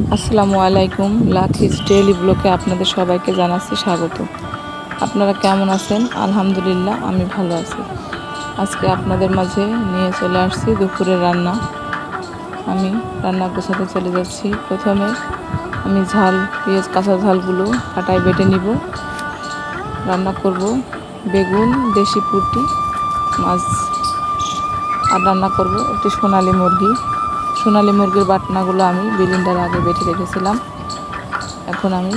আসসালামু আলাইকুম। Lucky's daily ব্লগে আপনাদের সবাইকে জানাচ্ছি স্বাগত। আপনারা কেমন আছেন? আলহামদুলিল্লাহ, আমি ভালো আছি। আজকে আপনাদের মাঝে নিয়ে চলে আসছি দুপুরের রান্না। আমি রান্না গোছাতে চলে যাচ্ছি। প্রথমে আমি পেঁয়াজ কাঁচা ঝালগুলো কাটায় বেটে নিব। রান্না করব বেগুন, দেশি পুঁটি মাছ, আর রান্না করব একটি সোনালী মুরগির বাটনাগুলো আমি ব্লেন্ডারে আগে বেটে রেখেছিলাম। এখন আমি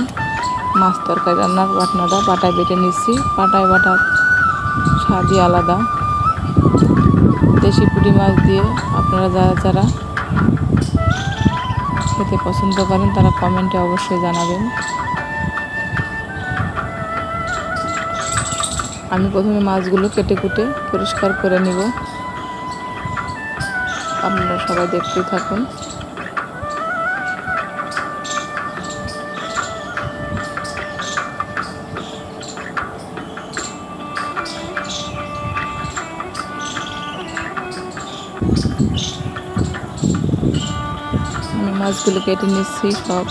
মাছ তরকারি রান্নার বাটনাটা পাটায় বেটে নিচ্ছি। পাটায় বাটার স্বাদই আলাদা। দেশি পুঁটি মাছ দিয়ে আপনারা যারা যারা খেতে পছন্দ করেন তারা কমেন্টে অবশ্যই জানাবেন। আমি প্রথমে মাছগুলো কেটে কুটে পরিষ্কার করে নিব। আপনারা সবাই দেখতেই থাকুন। আমি মাছগুলো কেটে নিচ্ছি সব।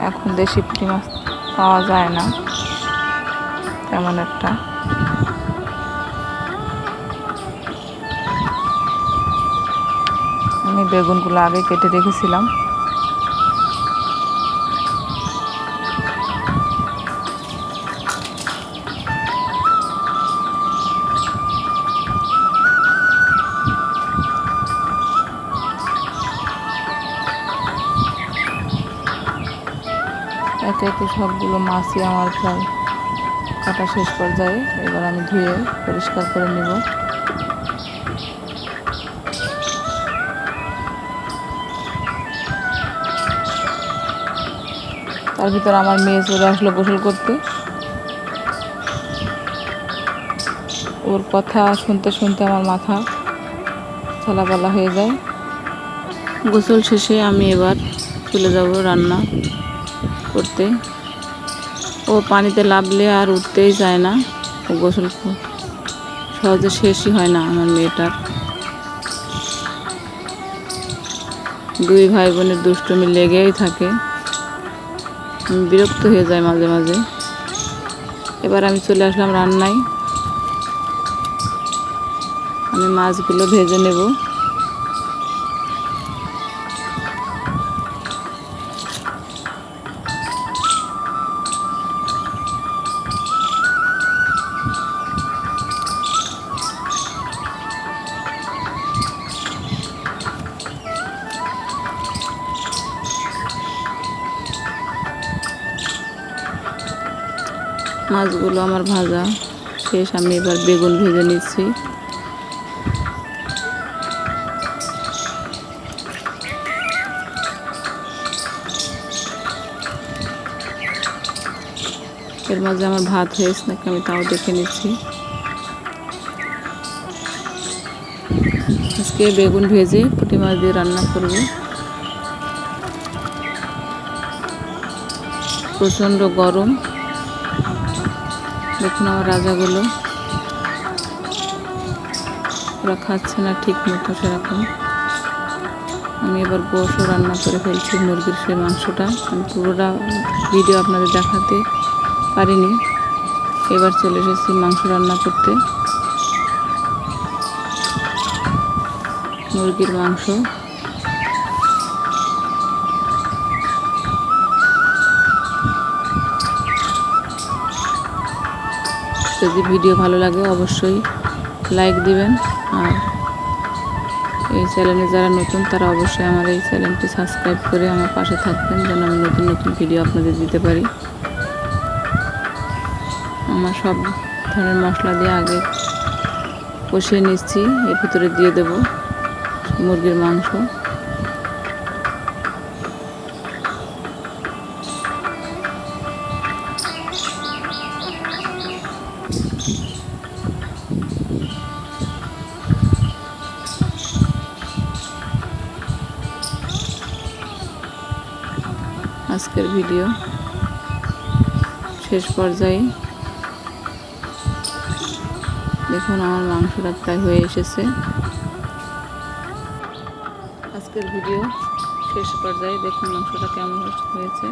এখন দেশি পুঁটি মাছ পাওয়া যায় না তেমন একটা। আমি বেগুনগুলো আগে কেটে রেখেছিলাম। একে একে সবগুলো মাছই আমার প্রায় কাটা শেষ পর্যায়ে। এবার আমি ধুয়ে পরিষ্কার করে নেব। তার ভিতর আমার মেয়ে চলে আসলো গোসল করতে। ওর কথা শুনতে শুনতে আমার মাথা ঝালাপালা হয়ে যায়। গোসল শেষে আমি এবার চলে যাব রান্না করতে। ও পানিতে নামলে আর উঠতেই চায় না। ও গোসল সহজে শেষই হয় না আমার মেয়েটার। দুই ভাই বোনের দুষ্টুমি লেগেই থাকে। আমি বিরক্ত হয়ে যাই মাঝে মাঝে। এবার আমি চলে আসলাম রান্নায়। আমি মাছগুলো ভেজে নেব। মাছগুলো আমার ভাজা শেষ। আমি এবার বেগুন ভেজে নিচ্ছি। এর মাঝে আমার ভাত হয়েছে নাকি আমি তাও দেখে নিচ্ছি। আজকে বেগুন ভেজে পুঁটি মাছ দিয়ে রান্না করব। প্রচণ্ড গরম। দেখুন আমার রাজাগুলো, ওরা খাচ্ছে না ঠিক মতো সেরকম। আমি এবার গোশও রান্না করে ফেলছি, মুরগির সেই মাংসটা। আমি পুরোটা ভিডিও আপনাদের দেখাতে পারিনি। এবার চলে এসেছি মাংস রান্না করতে। মুরগির মাংস। যদি ভিডিও ভালো লাগে অবশ্যই লাইক দিবেন। আর এই চ্যানেলে যারা নতুন তারা অবশ্যই আমার এই চ্যানেলটি সাবস্ক্রাইব করে আমার পাশে থাকবেন, যেন আমি নতুন নতুন ভিডিও আপনাদের দিতে পারি। আমার সব ধরনের মশলা দিয়ে আগে কষিয়ে নিচ্ছি। এর ভিতরে দিয়ে দেব মুরগির মাংস। আজকের ভিডিও শেষ পর্যায়ে দেখুন আমার মাংসটা প্রায় হয়ে এসেছে। আজকের ভিডিও শেষ পর্যায়ে দেখুন মাংসটা কেমন হয়েছে।